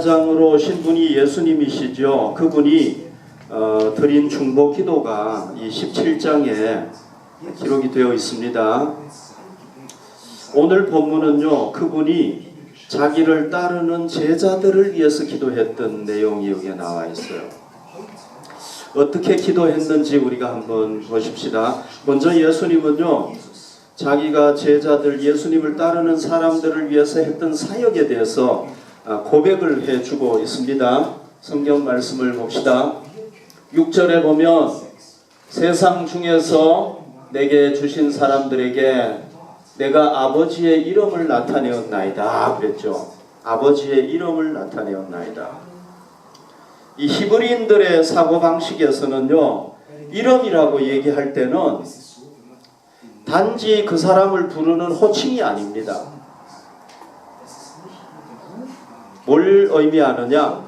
장으로 오신 분이 예수님이시죠. 그분이 드린 중보 기도가 이 17장에 기록이 되어 있습니다. 오늘 본문은요, 그분이 자기를 따르는 제자들을 위해서 기도했던 내용이 여기에 나와 있어요. 어떻게 기도했는지 우리가 한번 보십시다. 먼저 예수님은요, 자기가 제자들, 예수님을 따르는 사람들을 위해서 했던 사역에 대해서 고백을 해주고 있습니다. 성경 말씀을 봅시다. 6절에 보면 세상 중에서 내게 주신 사람들에게 내가 아버지의 이름을 나타내었나이다 그랬죠. 아버지의 이름을 나타내었나이다. 이 히브리인들의 사고방식에서는요, 이름이라고 얘기할 때는 단지 그 사람을 부르는 호칭이 아닙니다. 뭘 의미하느냐?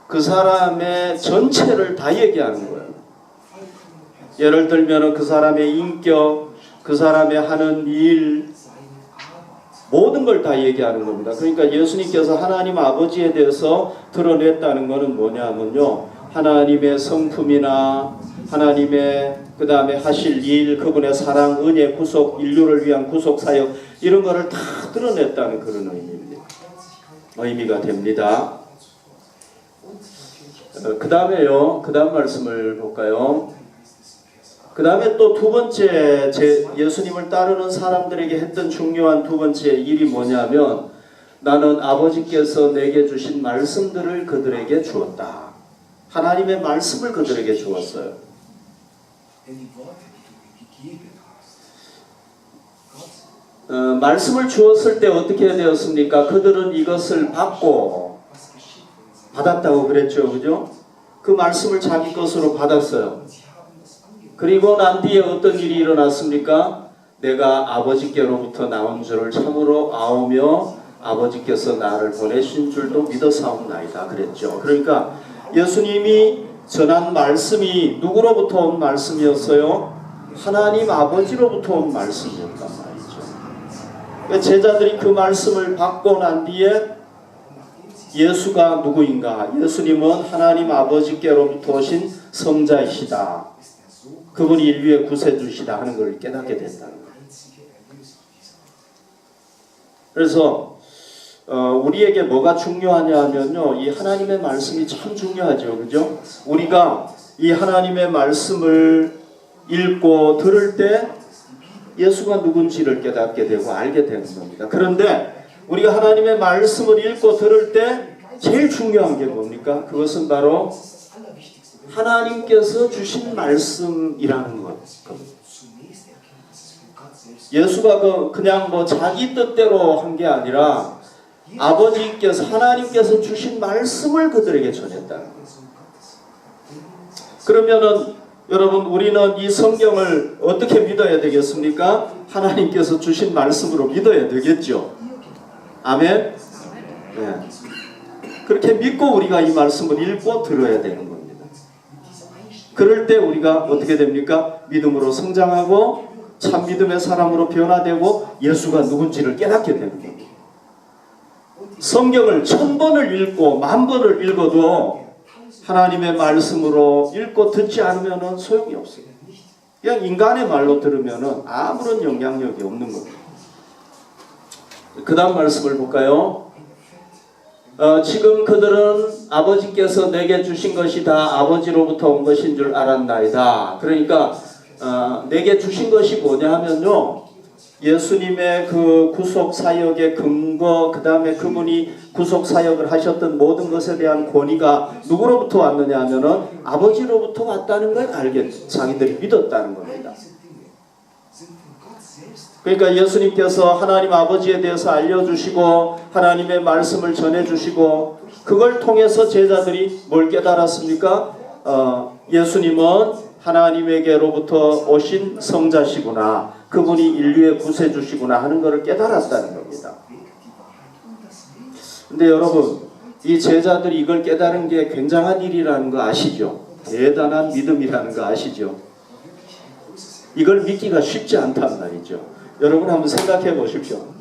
그 사람의 전체를 다 얘기하는 거예요. 예를 들면 그 사람의 인격, 그 사람의 하는 일, 모든 걸 다 얘기하는 겁니다. 그러니까 예수님께서 하나님 아버지에 대해서 드러냈다는 것은 뭐냐면요, 하나님의 성품이나 하나님의 그 다음에 하실 일, 그분의 사랑, 은혜, 구속, 인류를 위한 구속 사역, 이런 거를 다 드러냈다는 그런 의미가 됩니다. 그 다음에요, 그 다음 말씀을 볼까요? 그 다음에 또 두 번째 예수님을 따르는 사람들에게 했던 중요한 두 번째 일이 뭐냐면, 나는 아버지께서 내게 주신 말씀들을 그들에게 주었다. 하나님의 말씀을 그들에게 주었어요. 말씀을 주었을 때 어떻게 되었습니까? 그들은 이것을 받았다고 그랬죠. 그죠? 그 말씀을 자기 것으로 받았어요. 그리고 난 뒤에 어떤 일이 일어났습니까? 내가 아버지께로부터 나온 줄을 참으로 아오며 아버지께서 나를 보내신 줄도 믿어사옵나이다 그랬죠. 그러니까 예수님이 전한 말씀이 누구로부터 온 말씀이었어요? 하나님 아버지로부터 온 말씀이었단 말이죠. 그러니까 제자들이 그 말씀을 받고 난 뒤에 예수가 누구인가? 예수님은 하나님 아버지께로부터 오신 성자이시다. 그분이 인류의 구세주시다 하는 걸 깨닫게 된다는 거예요. 그래서 우리에게 뭐가 중요하냐 하면요, 이 하나님의 말씀이 참 중요하죠. 그죠? 우리가 이 하나님의 말씀을 읽고 들을 때 예수가 누군지를 깨닫게 되고 알게 되는 겁니다. 그런데 우리가 하나님의 말씀을 읽고 들을 때 제일 중요한 게 뭡니까? 그것은 바로 하나님께서 주신 말씀이라는 것. 예수가 그냥 자기 뜻대로 한 게 아니라 아버지께서, 하나님께서 주신 말씀을 그들에게 전했다는 거예요. 그러면은 여러분, 우리는 이 성경을 어떻게 믿어야 되겠습니까? 하나님께서 주신 말씀으로 믿어야 되겠죠. 아멘? 네. 그렇게 믿고 우리가 이 말씀을 읽고 들어야 되는 겁니다. 그럴 때 우리가 어떻게 됩니까? 믿음으로 성장하고 참 믿음의 사람으로 변화되고 예수가 누군지를 깨닫게 되는 겁니다. 성경을 1000번을 읽고 10,000번을 읽어도 하나님의 말씀으로 읽고 듣지 않으면 소용이 없어요. 그냥 인간의 말로 들으면 아무런 영향력이 없는 겁니다. 그 다음 말씀을 볼까요? 지금 그들은 아버지께서 내게 주신 것이 다 아버지로부터 온 것인 줄 알았나이다. 그러니까 내게 주신 것이 뭐냐 하면요, 예수님의 그 구속 사역의 근거, 그 다음에 그분이 구속 사역을 하셨던 모든 것에 대한 권위가 누구로부터 왔느냐 하면은 아버지로부터 왔다는 걸 자기들이 믿었다는 겁니다. 그러니까 예수님께서 하나님 아버지에 대해서 알려주시고 하나님의 말씀을 전해주시고, 그걸 통해서 제자들이 뭘 깨달았습니까? 예수님은 하나님에게로부터 오신 성자시구나, 그분이 인류의 구세주시구나 하는 것을 깨달았다는 겁니다. 근데 여러분, 이 제자들이 이걸 깨달은 게 굉장한 일이라는 거 아시죠? 대단한 믿음이라는 거 아시죠? 이걸 믿기가 쉽지 않단 말이죠. 여러분 한번 생각해 보십시오.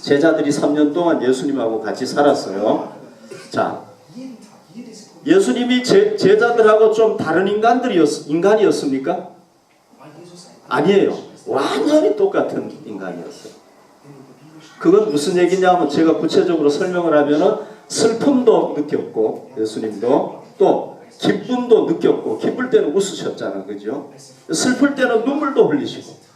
제자들이 3년 동안 예수님하고 같이 살았어요. 자, 예수님이 제자들하고 좀 다른 인간이었습니까? 아니에요. 완전히 똑같은 인간이었어요. 그건 무슨 얘기냐면 제가 구체적으로 설명을 하면은 슬픔도 느꼈고 예수님도 또 기쁨도 느꼈고 기쁠 때는 웃으셨잖아. 그죠? 슬플 때는 눈물도 흘리시고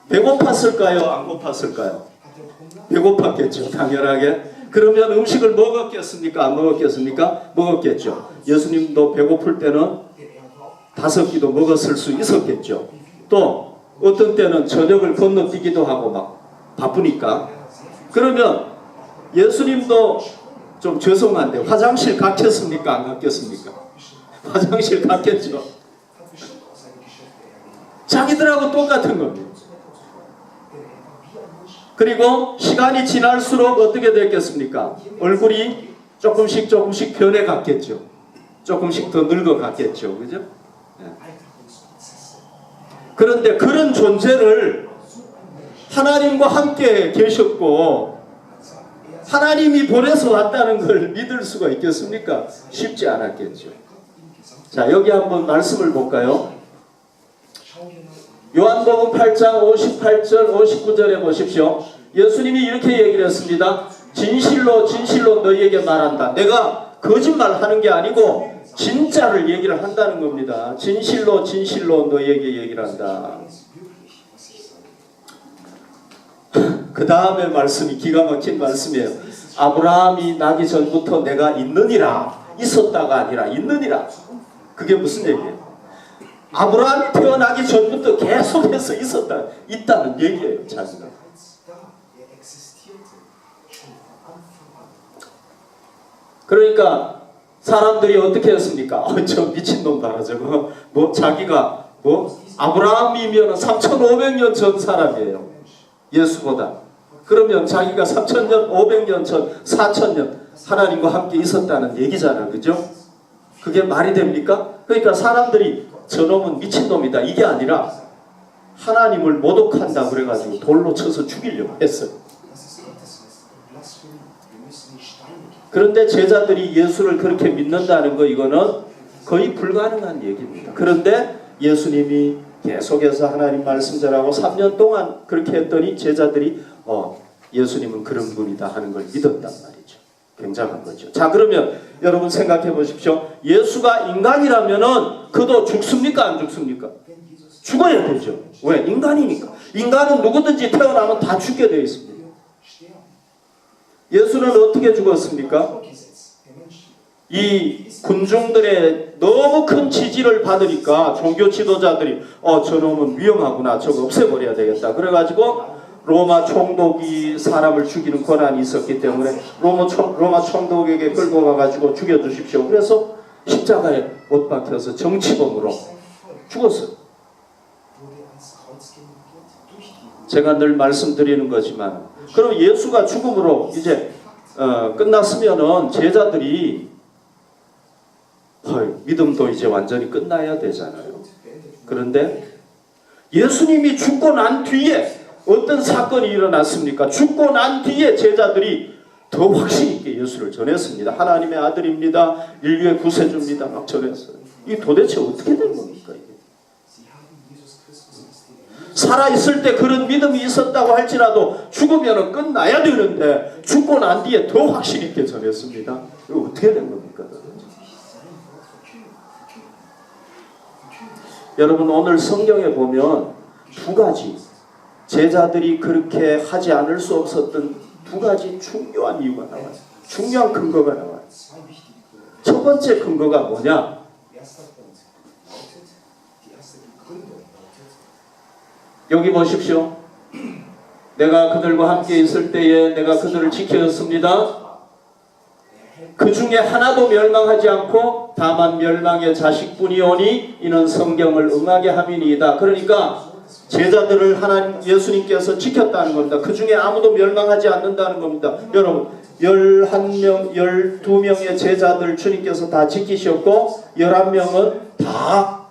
배고팠을까요? 안 고팠을까요? 배고팠겠죠. 당연하게. 그러면 음식을 먹었겠습니까? 안 먹었겠습니까? 먹었겠죠. 예수님도 배고플 때는 5끼도 먹었을 수 있었겠죠. 또 어떤 때는 저녁을 건너뛰기도 하고 막 바쁘니까. 그러면 예수님도 좀 죄송한데 화장실 갔겠습니까? 안 갔겠습니까? 화장실 갔겠죠. 자기들하고 똑같은 겁니다. 그리고 시간이 지날수록 어떻게 됐겠습니까? 얼굴이 조금씩 변해갔겠죠. 조금씩 더 늙어갔겠죠. 그죠? 네. 그런데 그런 존재를 하나님과 함께 계셨고 하나님이 보내서 왔다는 걸 믿을 수가 있겠습니까? 쉽지 않았겠죠. 자, 여기 한번 말씀을 볼까요? 요한복음 8장 58절 59절에 보십시오. 예수님이 이렇게 얘기를 했습니다. 진실로 진실로 너희에게 말한다. 내가 거짓말하는 게 아니고 진짜를 얘기를 한다는 겁니다. 진실로 진실로 너희에게 얘기를 한다. 그 다음에 말씀이 기가 막힌 말씀이에요. 아브라함이 나기 전부터 내가 있느니라. 있었다가 아니라 있느니라. 그게 무슨 얘기예요? 아브라함이 태어나기 전부터 계속해서 있다는 얘기예요. 자기가. 그러니까 사람들이 어떻게 했습니까? 저 미친놈 봐라 저거. 자기가 아브라함이면 3,500년 전 사람이에요. 예수보다. 그러면 자기가 3,000년, 500년 전, 4,000년 하나님과 함께 있었다는 얘기잖아. 그죠? 그게 말이 됩니까? 그러니까 사람들이 저놈은 미친놈이다. 이게 아니라 하나님을 모독한다 그래가지고 돌로 쳐서 죽이려고 했어요. 그런데 제자들이 예수를 그렇게 믿는다는 거 이거는 거의 불가능한 얘기입니다. 그런데 예수님이 계속해서 하나님 말씀 전하고 3년 동안 그렇게 했더니 제자들이 예수님은 그런 분이다 하는 걸 믿었단 말이죠. 굉장한 거죠. 자, 그러면 여러분 생각해 보십시오. 예수가 인간이라면은 그도 죽습니까? 안 죽습니까? 죽어야 되죠. 왜? 인간이니까. 인간은 누구든지 태어나면 다 죽게 되어 있습니다. 예수는 어떻게 죽었습니까? 이 군중들의 너무 큰 지지를 받으니까 종교 지도자들이 저놈은 위험하구나. 저거 없애버려야 되겠다. 그래가지고 로마 총독이 사람을 죽이는 권한이 있었기 때문에 로마 총독에게 끌고 가가지고 죽여주십시오. 그래서 십자가에 못 박혀서 정치범으로 죽었어요. 제가 늘 말씀드리는 거지만 그럼 예수가 죽음으로 이제 끝났으면은 제자들이 믿음도 이제 완전히 끝나야 되잖아요. 그런데 예수님이 죽고 난 뒤에 어떤 사건이 일어났습니까? 죽고 난 뒤에 제자들이 더 확신 있게 예수를 전했습니다. 하나님의 아들입니다. 인류의 구세주입니다. 막 전했어요. 이게 도대체 어떻게 된 겁니까? 이게? 살아있을 때 그런 믿음이 있었다고 할지라도 죽으면 끝나야 되는데 죽고 난 뒤에 더 확신 있게 전했습니다. 이거 어떻게 된 겁니까? 여러분 오늘 성경에 보면 두 가지 제자들이 그렇게 하지 않을 수 없었던 두 가지 중요한 이유가 나와요. 중요한 근거가 나와요. 첫 번째 근거가 뭐냐? 여기 보십시오. 내가 그들과 함께 있을 때에 내가 그들을 지켰습니다. 그 중에 하나도 멸망하지 않고 다만 멸망의 자식뿐이오니 이는 성경을 응하게 함이니이다. 그러니까 제자들을 하나님 예수님께서 지켰다는 겁니다. 그 중에 아무도 멸망하지 않는다는 겁니다. 여러분 11명, 12명의 제자들 주님께서 다 지키셨고 11명은 다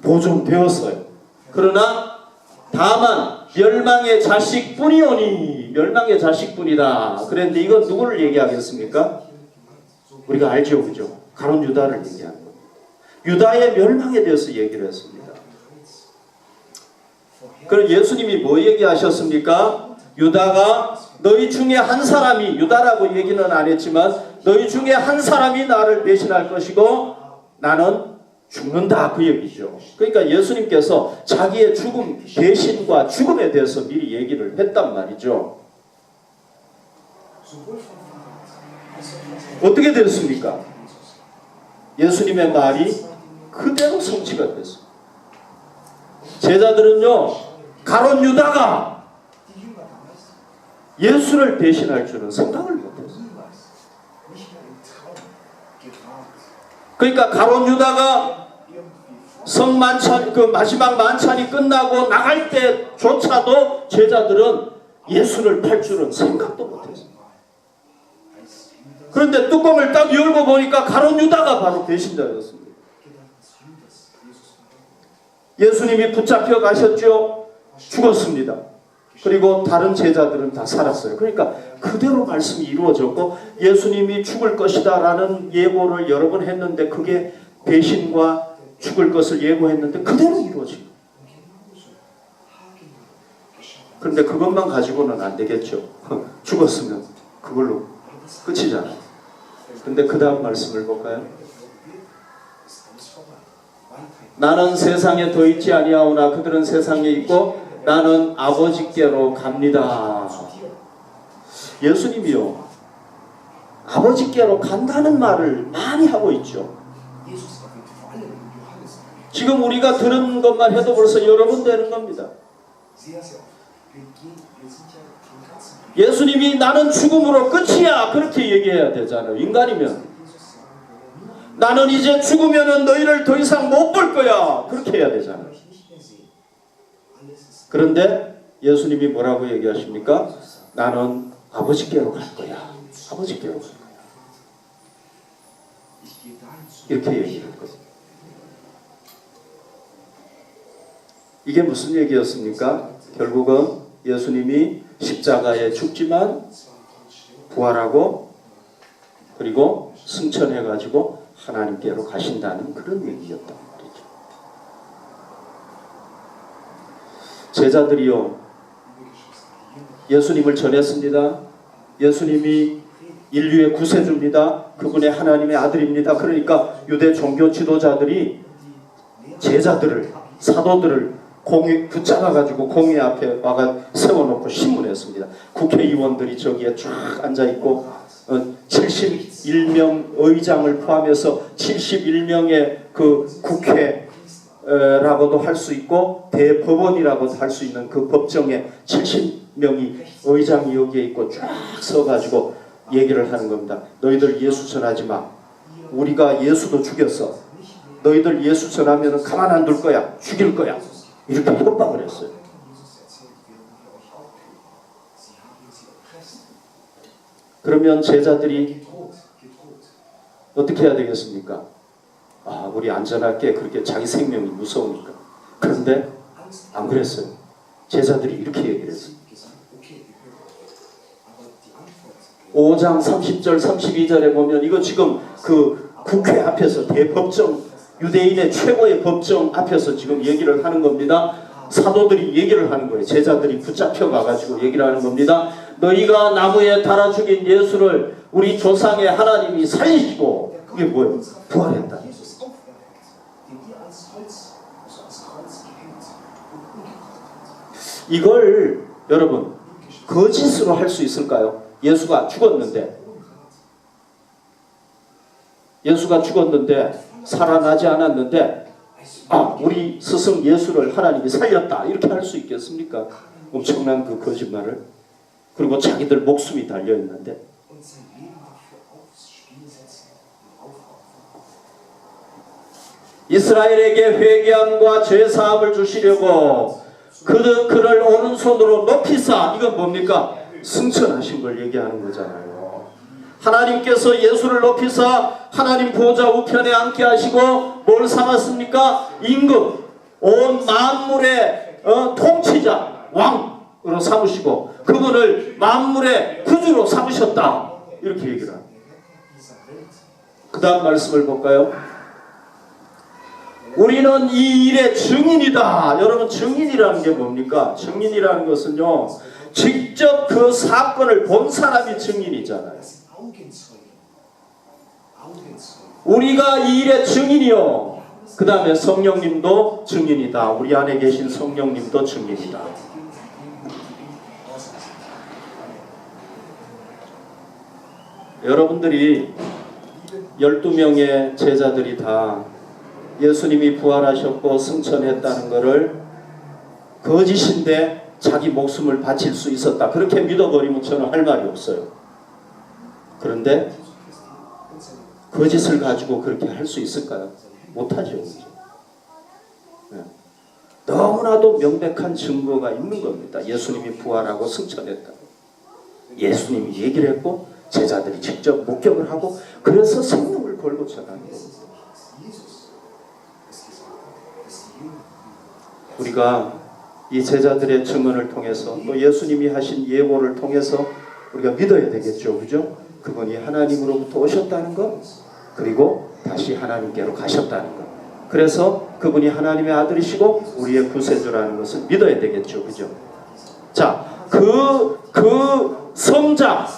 보존되었어요. 그러나 다만 멸망의 자식뿐이오니 멸망의 자식뿐이다. 그런데 이건 누구를 얘기하겠습니까? 우리가 알죠, 그죠? 가룟 유다를 얘기하는 겁니다. 유다의 멸망에 대해서 얘기를 했습니다. 그럼 예수님이 뭐 얘기하셨습니까? 유다가 너희 중에 한 사람이, 유다라고 얘기는 안 했지만 너희 중에 한 사람이 나를 배신할 것이고 나는 죽는다, 그 얘기죠. 그러니까 예수님께서 자기의 죽음, 배신과 죽음에 대해서 미리 얘기를 했단 말이죠. 어떻게 됐습니까? 예수님의 말이 그대로 성취가 됐어요. 제자들은요, 가룟 유다가 예수를 배신할 줄은 생각을 못했어요. 그러니까 가룟 유다가 성만찬, 그 마지막 만찬이 끝나고 나갈 때조차도 제자들은 예수를 팔 줄은 생각도 못했어요. 그런데 뚜껑을 딱 열고 보니까 가룟 유다가 바로 배신자였습니다. 예수님이 붙잡혀 가셨죠. 죽었습니다. 그리고 다른 제자들은 다 살았어요. 그러니까 그대로 말씀이 이루어졌고 예수님이 죽을 것이다 라는 예고를 여러 번 했는데 그게 배신과 죽을 것을 예고했는데 그대로 이루어진 거예요. 그런데 그것만 가지고는 안 되겠죠. 죽었으면 그걸로 끝이잖아요. 근데 그 다음 말씀을 볼까요? 나는 세상에 더 있지 아니하오나 그들은 세상에 있고 나는 아버지께로 갑니다. 예수님이요, 아버지께로 간다는 말을 많이 하고 있죠. 지금 우리가 들은 것만 해도 벌써 여러 번 되는 겁니다. 예수님이 나는 죽음으로 끝이야 그렇게 얘기해야 되잖아요. 인간이면 나는 이제 죽으면 너희를 더 이상 못 볼 거야 그렇게 해야 되잖아요. 그런데 예수님이 뭐라고 얘기하십니까? 나는 아버지께로 갈 거야. 아버지께로 갈 거야. 이렇게 얘기할 거예요. 이게 무슨 얘기였습니까? 결국은 예수님이 십자가에 죽지만 부활하고 그리고 승천해가지고 하나님께로 가신다는 그런 얘기였단 말이죠. 제자들이요, 예수님을 전했습니다. 예수님이 인류의 구세주입니다. 그분의 하나님의 아들입니다. 그러니까 유대 종교 지도자들이 제자들을, 사도들을 공회 붙잡아가지고 공회 앞에 와가 세워놓고 신문했습니다. 국회의원들이 저기에 쫙 앉아있고 71명 의장을 포함해서 71명의 그 국회라고도 할 수 있고 대법원이라고도 할 수 있는 그 법정에 70명이 의장이 여기에 있고 쫙 서가지고 얘기를 하는 겁니다. 너희들 예수 전하지 마. 우리가 예수도 죽였어. 너희들 예수 전하면 가만 안 둘 거야. 죽일 거야. 이렇게 협박을 했어요. 그러면 제자들이 어떻게 해야 되겠습니까? 아, 우리 안전할게. 그렇게 자기 생명이 무서우니까. 그런데 안 그랬어요. 제자들이 이렇게 얘기를 했어요. 5장 30절 32절에 보면 이거 지금 그 국회 앞에서 대법정, 유대인의 최고의 법정 앞에서 지금 얘기를 하는 겁니다. 사도들이 얘기를 하는 거예요. 제자들이 붙잡혀 가가지고 얘기를 하는 겁니다. 너희가 나무에 달아 죽인 예수를 우리 조상의 하나님이 살리시고, 그게 뭐예요? 부활했다. 이걸 여러분 거짓으로 할 수 있을까요? 예수가 죽었는데 살아나지 않았는데 우리 스승 예수를 하나님이 살렸다 이렇게 할 수 있겠습니까? 엄청난 그 거짓말을. 그리고 자기들 목숨이 달려있는데. 이스라엘에게 회개함과 죄사함을 주시려고 그를 오른손으로 높이사, 이건 뭡니까? 승천하신 걸 얘기하는 거잖아요. 하나님께서 예수를 높이사 하나님 보좌 우편에 앉게 하시고 뭘 삼았습니까? 임금, 온 만물의 통치자, 왕. 삼으시고 그분을 만물의 구주로 삼으셨다. 이렇게 얘기를 합니다. 그 다음 말씀을 볼까요? 우리는 이 일의 증인이다. 여러분, 증인이라는 게 뭡니까? 증인이라는 것은요, 직접 그 사건을 본 사람이 증인이잖아요. 우리가 이 일의 증인이요. 그 다음에 성령님도 증인이다. 우리 안에 계신 성령님도 증인이다. 여러분들이 12명의 제자들이 다 예수님이 부활하셨고 승천했다는 것을 거짓인데 자기 목숨을 바칠 수 있었다. 그렇게 믿어버리면 저는 할 말이 없어요. 그런데 거짓을 가지고 그렇게 할 수 있을까요? 못하죠. 네. 너무나도 명백한 증거가 있는 겁니다. 예수님이 부활하고 승천했다. 예수님이 얘기를 했고 제자들이 직접 목격을 하고 그래서 생명을 걸고 전하는 겁니다. 우리가 이 제자들의 증언을 통해서 또 예수님이 하신 예고를 통해서 우리가 믿어야 되겠죠. 그죠? 그분이 하나님으로부터 오셨다는 것, 그리고 다시 하나님께로 가셨다는 것. 그래서 그분이 하나님의 아들이시고 우리의 구세주라는 것을 믿어야 되겠죠. 그죠? 자, 그 성자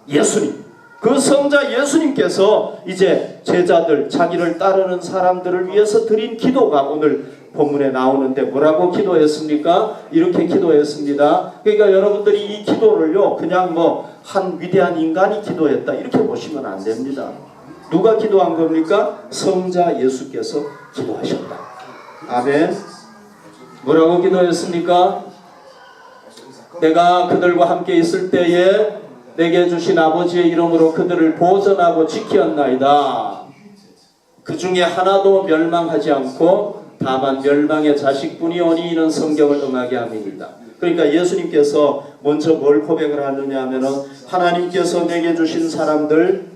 예수님, 그 성자 예수님께서 이제 제자들, 자기를 따르는 사람들을 위해서 드린 기도가 오늘 본문에 나오는데 뭐라고 기도했습니까? 이렇게 기도했습니다. 그러니까 여러분들이 이 기도를요, 그냥 한 위대한 인간이 기도했다 이렇게 보시면 안 됩니다. 누가 기도한 겁니까? 성자 예수께서 기도하셨다. 아멘. 뭐라고 기도했습니까? 내가 그들과 함께 있을 때에 내게 주신 아버지의 이름으로 그들을 보존하고 지켰나이다. 그 중에 하나도 멸망하지 않고 다만 멸망의 자식뿐이오니 이는 성경을 응하게 함이니이다. 그러니까 예수님께서 먼저 뭘 고백을 하느냐 하면은 하나님께서 내게 주신 사람들,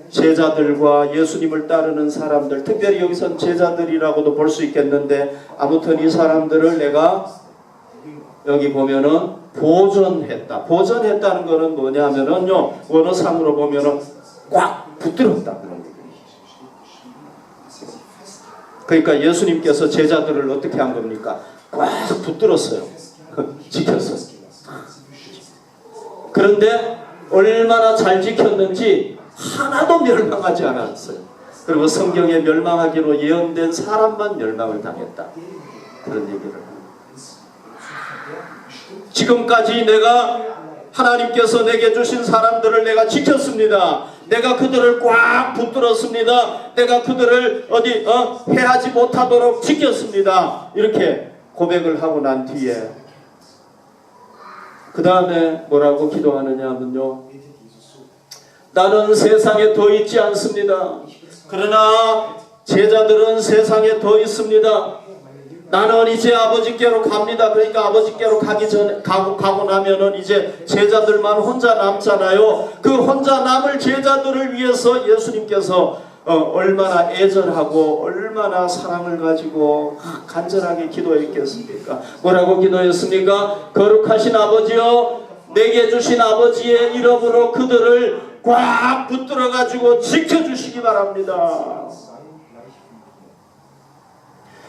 제자들과 예수님을 따르는 사람들, 특별히 여기선 제자들이라고도 볼 수 있겠는데 아무튼 이 사람들을 내가 여기 보면은 보존했다. 보존했다는 거는 뭐냐 하면은요, 원어상으로 보면은 꽉 붙들었다. 그러니까 예수님께서 제자들을 어떻게 한 겁니까? 꽉 붙들었어요. 지켰어요. 그런데 얼마나 잘 지켰는지 하나도 멸망하지 않았어요. 그리고 성경에 멸망하기로 예언된 사람만 멸망을 당했다. 그런 얘기를 합니다. 지금까지 내가 하나님께서 내게 주신 사람들을 내가 지켰습니다. 내가 그들을 꽉 붙들었습니다. 내가 그들을 해하지 못하도록 지켰습니다. 이렇게 고백을 하고 난 뒤에 그 다음에 뭐라고 기도하느냐 하면요, 나는 세상에 더 있지 않습니다. 그러나 제자들은 세상에 더 있습니다. 나는 이제 아버지께로 갑니다. 그러니까 아버지께로 가고 나면은 이제 제자들만 혼자 남잖아요. 그 혼자 남을 제자들을 위해서 예수님께서 얼마나 애절하고 얼마나 사랑을 가지고 간절하게 기도했겠습니까? 뭐라고 기도했습니까? 거룩하신 아버지여, 내게 주신 아버지의 이름으로 그들을 꽉 붙들어 가지고 지켜주시기 바랍니다.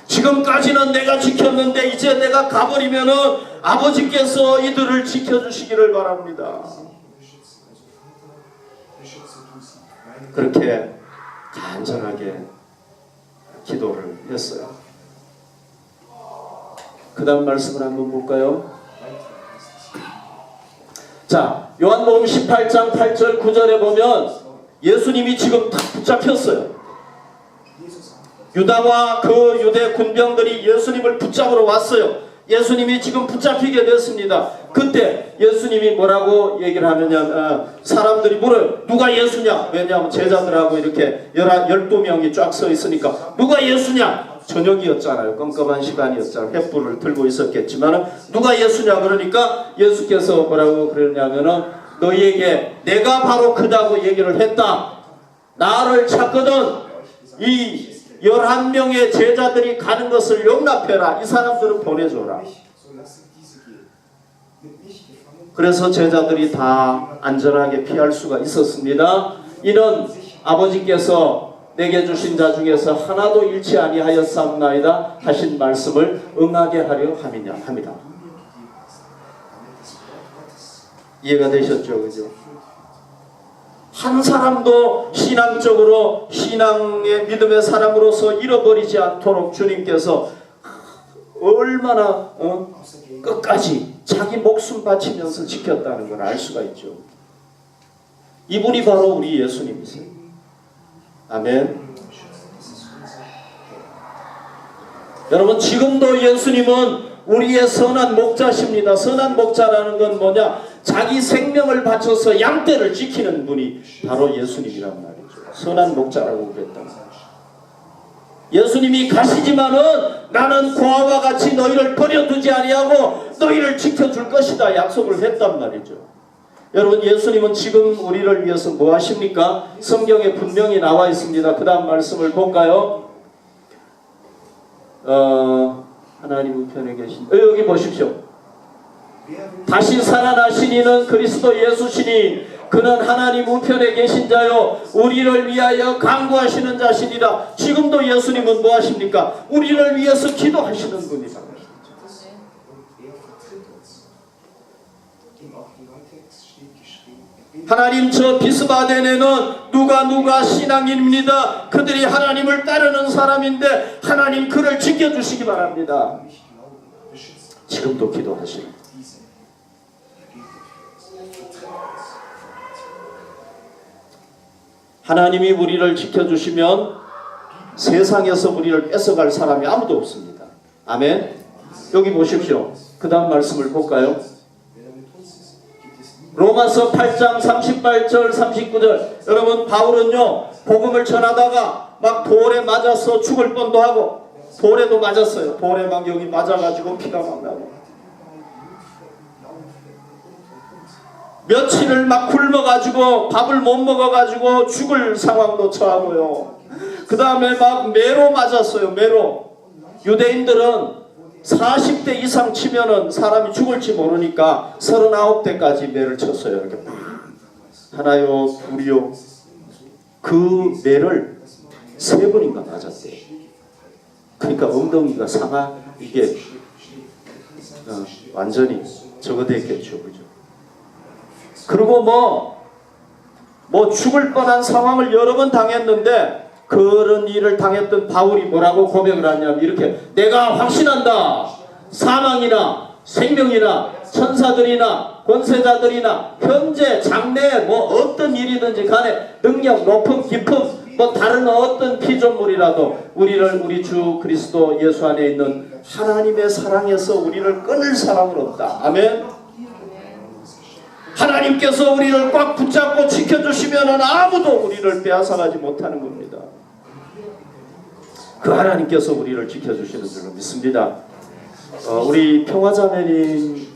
지금까지는 내가 지켰는데 이제 내가 가버리면은 아버지께서 이들을 지켜주시기를 바랍니다. 그렇게 간절하게 기도를 했어요. 그 다음 말씀을 한번 볼까요? 자, 요한복음 18장 8절 9절에 보면 예수님이 지금 다 붙잡혔어요. 유다와 그 유대 군병들이 예수님을 붙잡으러 왔어요. 예수님이 지금 붙잡히게 됐습니다. 그때 예수님이 뭐라고 얘기를 하느냐, 사람들이 물어요. 누가 예수냐? 왜냐하면 제자들하고 이렇게 12명이 쫙 서 있으니까 누가 예수냐? 저녁이었잖아요. 껌껌한 시간이었잖아요. 횃불을 들고 있었겠지만 누가 예수냐? 그러니까 예수께서 뭐라고 그러냐면은 너희에게 내가 바로 그다고 얘기를 했다. 나를 찾거든 이 11명의 제자들이 가는 것을 용납해라. 이 사람들은 보내줘라. 그래서 제자들이 다 안전하게 피할 수가 있었습니다. 이는 아버지께서 내게 주신 자 중에서 하나도 잃지 아니하였사옵나이다 하신 말씀을 응하게 하려 함이다. 이해가 되셨죠? 그죠? 한 사람도 신앙적으로 신앙의 믿음의 사람으로서 잃어버리지 않도록 주님께서 얼마나 끝까지 자기 목숨 바치면서 지켰다는 걸 알 수가 있죠. 이분이 바로 우리 예수님이세요. 아멘. 여러분, 지금도 예수님은 우리의 선한 목자십니다. 선한 목자라는 건 뭐냐? 자기 생명을 바쳐서 양떼를 지키는 분이 바로 예수님이란 말이죠. 선한 목자라고 그랬단 말이죠. 예수님이 가시지만은 나는 고아와 같이 너희를 버려두지 아니하고 너희를 지켜줄 것이다 약속을 했단 말이죠. 여러분, 예수님은 지금 우리를 위해서 뭐 하십니까? 성경에 분명히 나와 있습니다. 그 다음 말씀을 볼까요? 하나님 우편에 계신 여기 보십시오. 다시 살아나신 이는 그리스도 예수시니 그는 하나님 우편에 계신 자요 우리를 위하여 간구하시는 자시니라. 지금도 예수님은 뭐 하십니까? 우리를 위해서 기도하시는 분이다. 하나님 저 비스바덴에는 누가 신앙인입니다. 그들이 하나님을 따르는 사람인데 하나님 그를 지켜주시기 바랍니다. 지금도 기도하시는. 하나님이 우리를 지켜주시면 세상에서 우리를 뺏어갈 사람이 아무도 없습니다. 아멘. 여기 보십시오. 그 다음 말씀을 볼까요? 로마서 8장 38절 39절. 여러분, 바울은요 복음을 전하다가 막 돌에 맞아서 죽을 뻔도 하고, 돌에도 맞았어요. 돌에 막 여기 맞아가지고 피가 막 나고, 며칠을 막 굶어가지고 밥을 못 먹어가지고 죽을 상황도 처하고요. 그 다음에 막 매로 맞았어요. 매로. 유대인들은 40대 이상 치면은 사람이 죽을지 모르니까 39대까지 매를 쳤어요. 이렇게 하나요, 둘이요. 그 매를 3번인가 맞았대요. 그러니까 엉덩이가 이게 완전히 저거 됐겠죠, 그죠? 그리고 뭐 죽을 뻔한 상황을 여러 번 당했는데, 그런 일을 당했던 바울이 뭐라고 고백을 하냐면 이렇게: 내가 확신한다. 사망이나 생명이나 천사들이나 권세자들이나 현재 장래 뭐 어떤 일이든지 간에 능력 높음 깊음 뭐 다른 어떤 피조물이라도 우리 주 그리스도 예수 안에 있는 하나님의 사랑에서 우리를 끊을 사람은 없다. 아멘. 하나님께서 우리를 꽉 붙잡고 지켜주시면 아무도 우리를 빼앗아가지 못하는 겁니다. 그 하나님께서 우리를 지켜주시는 줄로 믿습니다. 우리 평화자매님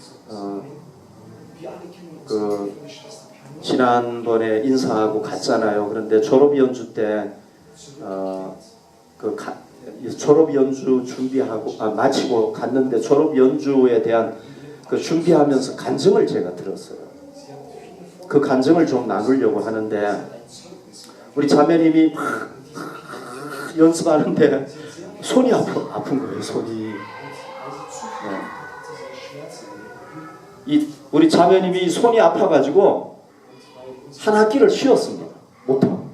지난번에 인사하고 갔잖아요. 그런데 졸업연주 때 졸업연주 준비하고 마치고 갔는데 졸업연주에 대한 그 준비하면서 간증을 제가 들었어요. 그 간증을 좀 나누려고 하는데, 우리 자매님이 막 연습하는데 손이 아픈 거예요. 손이. 우리 자매님이 손이 아파가지고 한 학기를 쉬었습니다. 못하고.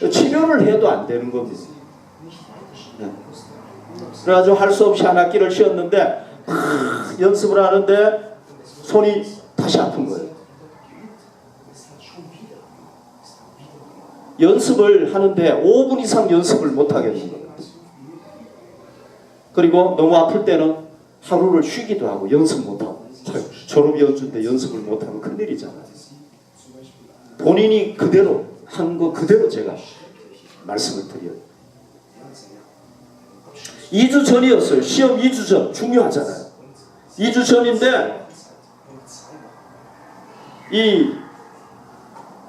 치료를 해도 안 되는 겁니다. 그래가지고 할 수 없이 한 학기를 쉬었는데 연습을 하는데 손이 다시 아픈 거예요. 연습을 하는데 5분 이상 연습을 못 하겠는 거예요. 그리고 너무 아플 때는 하루를 쉬기도 하고 연습 못 하고. 졸업연주인데 연습을 못 하면 큰일이잖아요. 본인이 그대로 한 거 그대로 제가 말씀을 드려요. 2주 전이었어요. 시험 2주 전. 중요하잖아요. 2주 전인데 이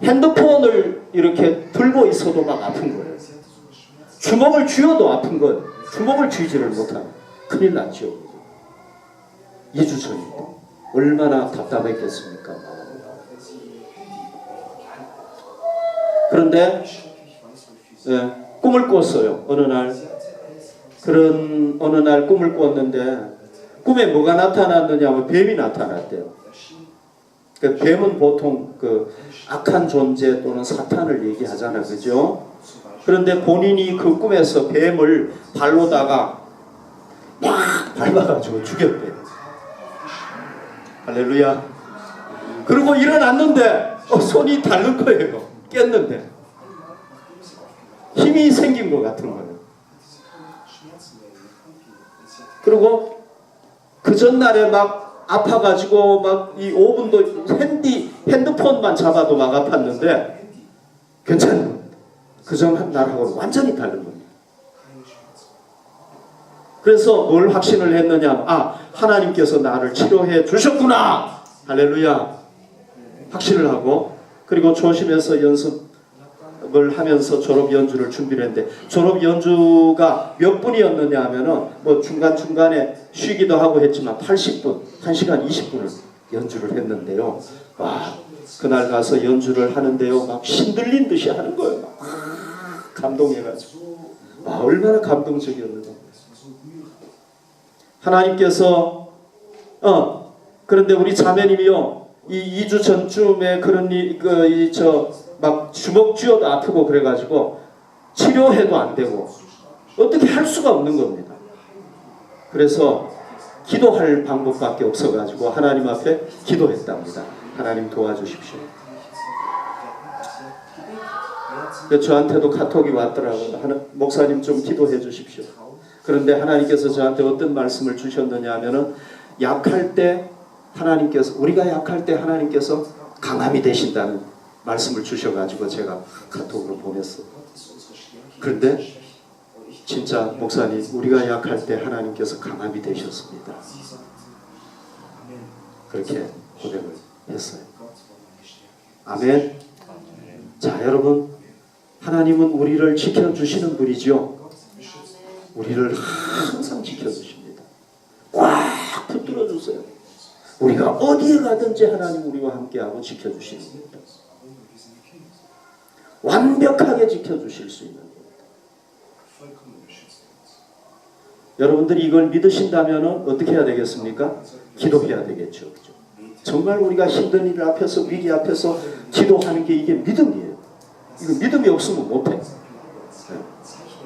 핸드폰을 이렇게 들고 있어도 막 아픈 거예요. 주먹을 쥐어도 아픈 거예요. 주먹을 쥐지를 못하면 큰일 났죠. 2주 전인데. 얼마나 답답했겠습니까? 그런데 꿈을 꿨어요. 어느 날 꿈을 꿨는데 꿈에 뭐가 나타났느냐면 뱀이 나타났대요. 그 뱀은 보통 그 악한 존재 또는 사탄을 얘기하잖아요. 그죠? 그런데 본인이 그 꿈에서 뱀을 발로다가 막 밟아가지고 죽였대요. 할렐루야. 그리고 일어났는데 손이 닳는 거예요. 깼는데 힘이 생긴 것 같은 거예요. 그리고 그 전날에 막 아파가지고 막 이 5분도 핸드폰만 잡아도 막 아팠는데 괜찮아요. 그 전날하고는 완전히 다른 겁니다. 그래서 뭘 확신을 했느냐? 하나님께서 나를 치료해 주셨구나. 할렐루야. 확신을 하고 그리고 조심해서 연습을 하면서 졸업 연주를 준비를 했는데 졸업 연주가 몇 분이었느냐 하면은 뭐 중간중간에 쉬기도 하고 했지만 80분, 1시간 20분을 연주를 했는데요. 와, 그날 가서 연주를 하는데요. 막 신들린 듯이 하는 거예요. 막 감동해가지고. 와, 얼마나 감동적이었는가. 하나님께서 그런데 우리 자매님이요. 이 2주 전쯤에 그런 막 주먹 쥐어도 아프고 그래가지고 치료해도 안 되고 어떻게 할 수가 없는 겁니다. 그래서 기도할 방법밖에 없어가지고 하나님 앞에 기도했답니다. 하나님 도와주십시오. 저한테도 카톡이 왔더라고요. 목사님 좀 기도해 주십시오. 그런데 하나님께서 저한테 어떤 말씀을 주셨느냐 하면은 약할 때 하나님께서 우리가 약할 때 하나님께서 강함이 되신다는 말씀을 주셔가지고 제가 카톡으로 보냈어요. 그런데 진짜 목사님 우리가 약할 때 하나님께서 강함이 되셨습니다. 그렇게 고백을 했어요. 아멘. 자, 여러분 하나님은 우리를 지켜주시는 분이죠. 우리를 항상 지켜주십니다. 꽉 붙들어 주세요. 우리가 어디에 가든지 하나님 우리와 함께하고 지켜주시는 겁니다. 완벽하게 지켜주실 수 있는 겁니다. 여러분들이 이걸 믿으신다면 어떻게 해야 되겠습니까? 기도해야 되겠죠. 그죠? 정말 우리가 힘든 일 앞에서 위기 앞에서 기도하는 게 이게 믿음이에요. 이거 믿음이 없으면 못해.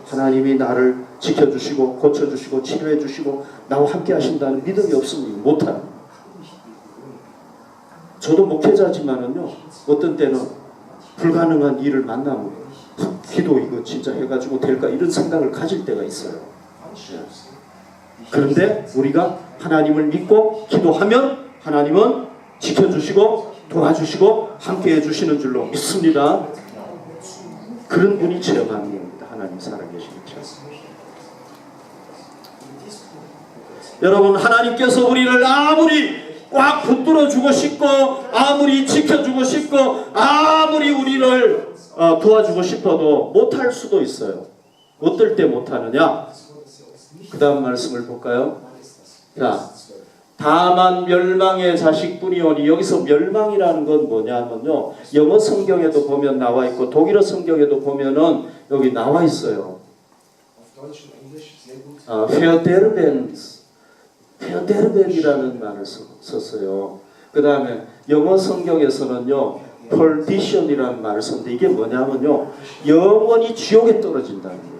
하나님이 나를 지켜주시고 고쳐주시고 치료해주시고 나와 함께 하신다는 믿음이 없으면 못하는 거예요. 저도 목회자지만은요 어떤 때는 불가능한 일을 만나면 기도 이거 진짜 해가지고 될까 이런 생각을 가질 때가 있어요. 그런데 우리가 하나님을 믿고 기도하면 하나님은 지켜주시고 도와주시고 함께해 주시는 줄로 믿습니다. 그런 분이 체험하는 겁니다. 하나님 살아계시는 참. 여러분 하나님께서 우리를 아무리 꽉 붙들어 주고 싶고 아무리 지켜주고 싶고 아무리 우리를 도와주고 싶어도 못할 수도 있어요. 어떨 때 못하느냐? 그 다음 말씀을 볼까요? 자, 다만 멸망의 자식뿐이오니 여기서 멸망이라는 건 뭐냐면요 영어 성경에도 보면 나와 있고 독일어 성경에도 보면은 여기 나와 있어요. 페어데르벤이라는 말을 썼어요. 그 다음에 영어 성경에서는요 perdition이라는 말을 썼는데 이게 뭐냐면요 영원히 지옥에 떨어진다는 거예요.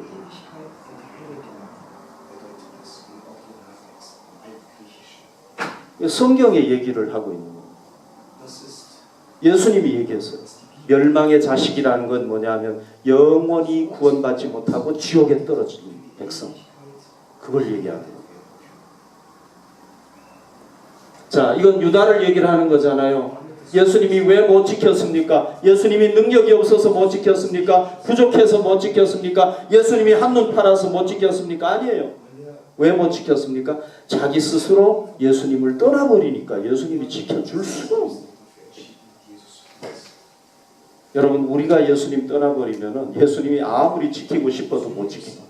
성경의 얘기를 하고 있는 거예요. 예수님이 얘기했어요. 멸망의 자식이라는 건 뭐냐면 영원히 구원받지 못하고 지옥에 떨어진 백성. 그걸 얘기하는 거예요. 자, 이건 유다를 얘기를 하는 거잖아요. 예수님이 왜 못 지켰습니까? 예수님이 능력이 없어서 못 지켰습니까? 부족해서 못 지켰습니까? 예수님이 한눈 팔아서 못 지켰습니까? 아니에요. 왜 못 지켰습니까? 자기 스스로 예수님을 떠나버리니까 예수님이 지켜줄 수가 없어요. 여러분 우리가 예수님 떠나버리면 예수님이 아무리 지키고 싶어도 못 지킵니다.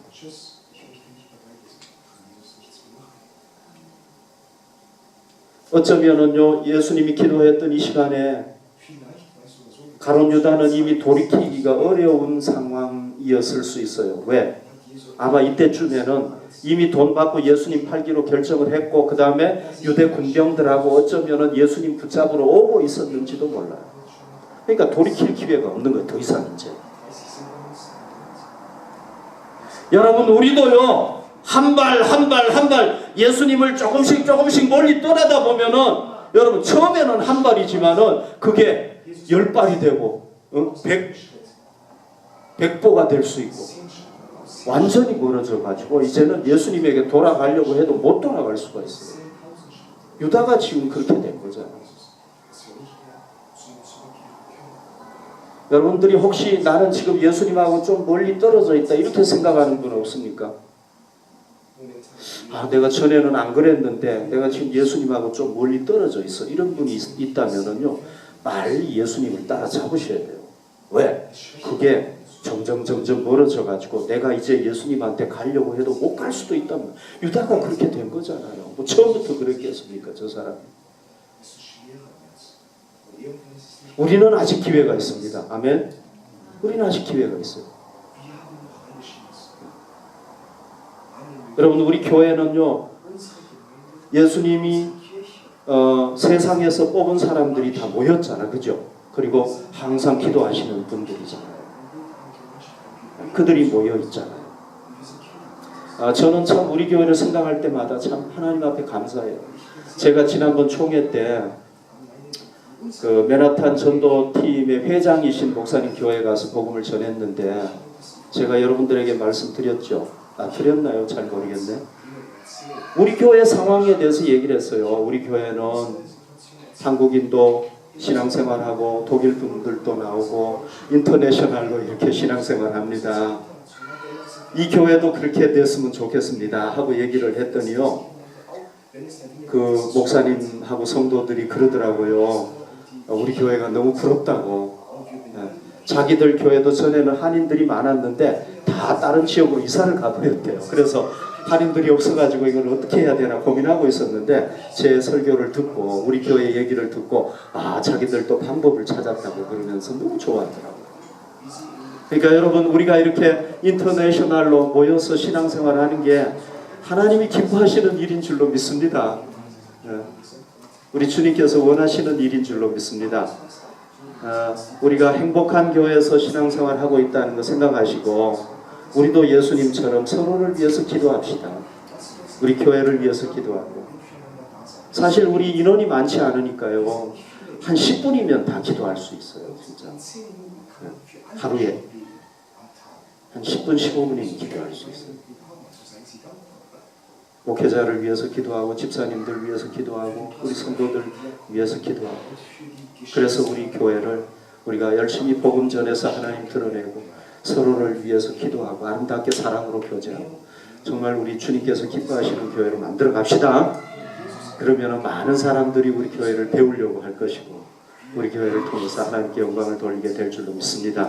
어쩌면은요 예수님이 기도했던 이 시간에 가룟 유다는 이미 돌이키기가 어려운 상황이었을 수 있어요. 왜? 아마 이때쯤에는 이미 돈 받고 예수님 팔기로 결정을 했고 그 다음에 유대 군병들하고 어쩌면은 예수님 붙잡으러 오고 있었는지도 몰라요. 그러니까 돌이킬 기회가 없는 거예요. 더 이상 이제. 여러분 우리도요 한 발 예수님을 조금씩 멀리 떠나다 보면은 여러분 처음에는 한 발이지만은 그게 10발이 되고 100보가 될 수 있고 완전히 멀어져 가지고 이제는 예수님에게 돌아가려고 해도 못 돌아갈 수가 있어요. 유다가 지금 그렇게 된 거잖아요. 여러분들이 혹시 나는 지금 예수님하고 좀 멀리 떨어져 있다 이렇게 생각하는 분 없습니까? 아, 내가 전에는 안 그랬는데 내가 지금 예수님하고 좀 멀리 떨어져 있어. 이런 분이 있다면은요 빨리 예수님을 따라잡으셔야 돼요. 왜? 그게 점점 멀어져 가지고 내가 이제 예수님한테 가려고 해도 못 갈 수도 있다면 유다가 그렇게 된 거잖아요. 뭐 처음부터 그랬겠습니까 저 사람이? 우리는 아직 기회가 있습니다. 아멘. 우리는 아직 기회가 있어요. 여러분 우리 교회는요 예수님이 세상에서 뽑은 사람들이 다 모였잖아, 그죠? 그리고 항상 기도하시는 분들이잖아요. 그들이 모여 있잖아요. 저는 참 우리 교회를 생각할 때마다 참 하나님 앞에 감사해요. 제가 지난번 총회 때 그 맨하탄 전도팀의 회장이신 목사님 교회에 가서 복음을 전했는데 제가 여러분들에게 말씀드렸죠. 드렸나요? 잘 모르겠네. 우리 교회 상황에 대해서 얘기를 했어요. 우리 교회는 한국인도 신앙생활하고 독일 분들도 나오고 인터내셔널로 이렇게 신앙생활합니다. 이 교회도 그렇게 됐으면 좋겠습니다 하고 얘기를 했더니요 그 목사님하고 성도들이 그러더라고요. 우리 교회가 너무 부럽다고. 자기들 교회도 전에는 한인들이 많았는데 다 다른 지역으로 이사를 가버렸대요. 그래서 한인들이 없어가지고 이걸 어떻게 해야 되나 고민하고 있었는데 제 설교를 듣고 우리 교회 얘기를 듣고 자기들도 방법을 찾았다고 그러면서 너무 좋아하더라고요. 그러니까 여러분 우리가 이렇게 인터내셔널로 모여서 신앙생활하는 게 하나님이 기뻐하시는 일인 줄로 믿습니다. 우리 주님께서 원하시는 일인 줄로 믿습니다. 우리가 행복한 교회에서 신앙생활하고 있다는 거 생각하시고 우리도 예수님처럼 서로를 위해서 기도합시다. 우리 교회를 위해서 기도하고 사실 우리 인원이 많지 않으니까요 한 10분이면 다 기도할 수 있어요. 진짜 하루에 한 10분 15분이면 기도할 수 있어요. 목회자를 위해서 기도하고 집사님들 위해서 기도하고 우리 성도들 위해서 기도하고 그래서 우리 교회를 우리가 열심히 복음 전해서 하나님 드러내고 서로를 위해서 기도하고 아름답게 사랑으로 교제하고 정말 우리 주님께서 기뻐하시는 교회로 만들어 갑시다. 그러면 많은 사람들이 우리 교회를 배우려고 할 것이고 우리 교회를 통해서 하나님께 영광을 돌리게 될 줄로 믿습니다.